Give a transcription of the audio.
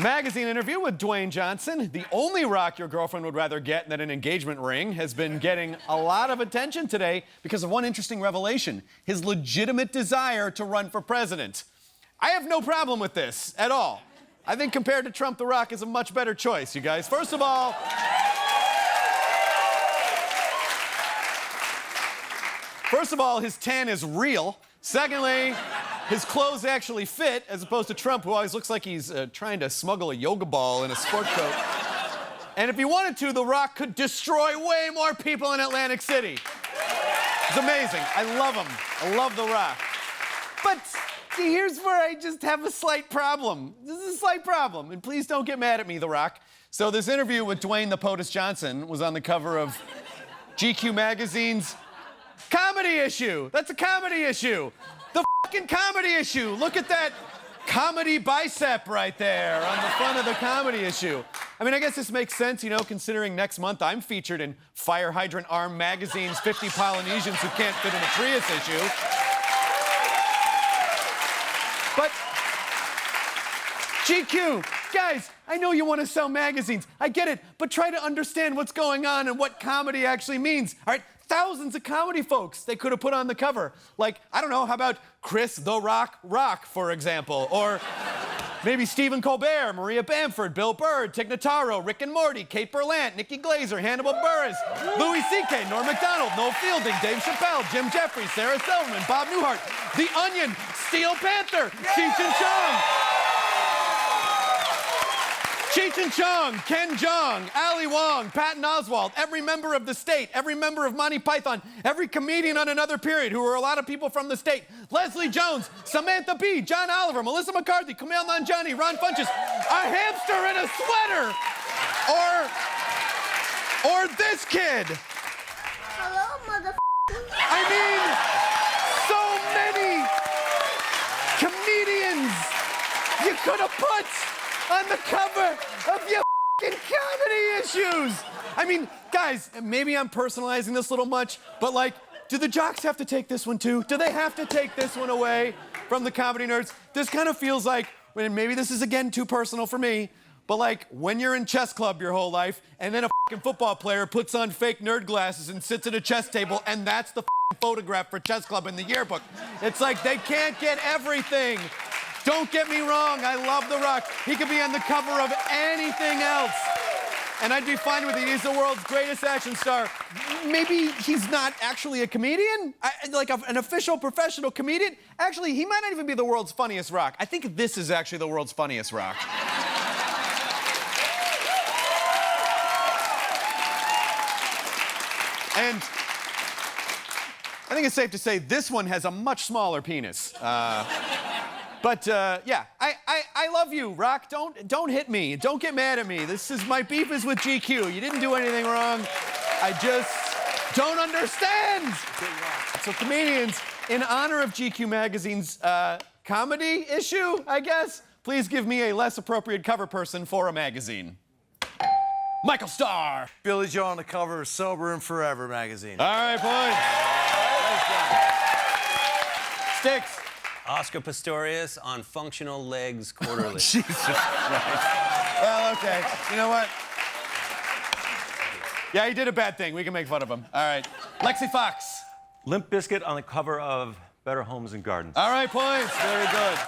Magazine interview with Dwayne Johnson. The only rock your girlfriend would rather get than an engagement ring has been getting a lot of attention today because of one interesting revelation: his legitimate desire to run for president. I have no problem with this at all. I think compared to Trump, The Rock is a much better choice, you guys. First of all, his tan is real. Secondly, his clothes actually fit, as opposed to Trump, who always looks like he's trying to smuggle a yoga ball in a sport coat. And if he wanted to, The Rock could destroy way more people in Atlantic City. It's amazing. I love him. I love The Rock. But here's where I just have a slight problem. This is a slight problem, and please don't get mad at me, The Rock. So this interview with Dwayne the POTUS Johnson was on the cover of GQ magazine's comedy issue. That's a comedy issue. The fucking comedy issue. Look at that comedy bicep right there on the front of the comedy issue. I mean, I guess this makes sense, you know, considering next month I'm featured in Fire Hydrant Arm magazine's 50 Polynesians Who Can't Fit in a Prius issue. But GQ, guys, I know you want to sell magazines. I get it, but try to understand what's going on and what comedy actually means. All right, thousands of comedy folks they could have put on the cover. Like, I don't know, how about Chris "The Rock" Rock, for example? Or maybe Stephen Colbert, Maria Bamford, Bill Burr, Tig Notaro, Rick and Morty, Kate Berlant, Nikki Glazer, Hannibal Buress, Louis C.K., Norm Macdonald, Noel Fielding, Dave Chappelle, Jim Jeffries, Sarah Silverman, Bob Newhart, The Onion, Steel Panther, Cheech and Chong. Cheech and Chong, Ken Jeong, Ali Wong, Patton Oswalt, every member of the state, every member of Monty Python, every comedian on Another Period, who are a lot of people from the state, Leslie Jones, Samantha Bee, John Oliver, Melissa McCarthy, Kumail Nanjiani, Ron Funches, a hamster in a sweater, or this kid. Hello, mother. I mean, so many comedians you could have put on the cover of your fucking comedy issues. I mean, guys, maybe I'm personalizing this a little much, but like, do the jocks have to take this one too? Do they have to take this one away from the comedy nerds? This kind of feels like, and maybe this is again too personal for me, but like when you're in chess club your whole life and then a fucking football player puts on fake nerd glasses and sits at a chess table and that's the fucking photograph for chess club in the yearbook. It's like they can't get everything. Don't get me wrong, I love The Rock. He could be on the cover of anything else. And I'd be fine with it. He's the world's greatest action star. Maybe he's not actually a comedian? Like an official professional comedian? Actually, he might not even be the world's funniest rock. I think this is actually the world's funniest rock. And I think it's safe to say this one has a much smaller penis. But yeah, I love you, Rock. Don't hit me. Don't get mad at me. My beef is with GQ. You didn't do anything wrong. I just don't understand. So comedians, in honor of GQ magazine's comedy issue, I guess, please give me a less appropriate cover person for a magazine. Michael Starr. Billy Joe on the cover of Sober and Forever magazine. All right, boys. Sticks. Oscar Pistorius on Functional Legs Quarterly. Jesus Christ. Well, okay. You know what? Yeah, he did a bad thing. We can make fun of him. All right. Lexi Fox. Limp Bizkit on the cover of Better Homes and Gardens. All right, points. Very good.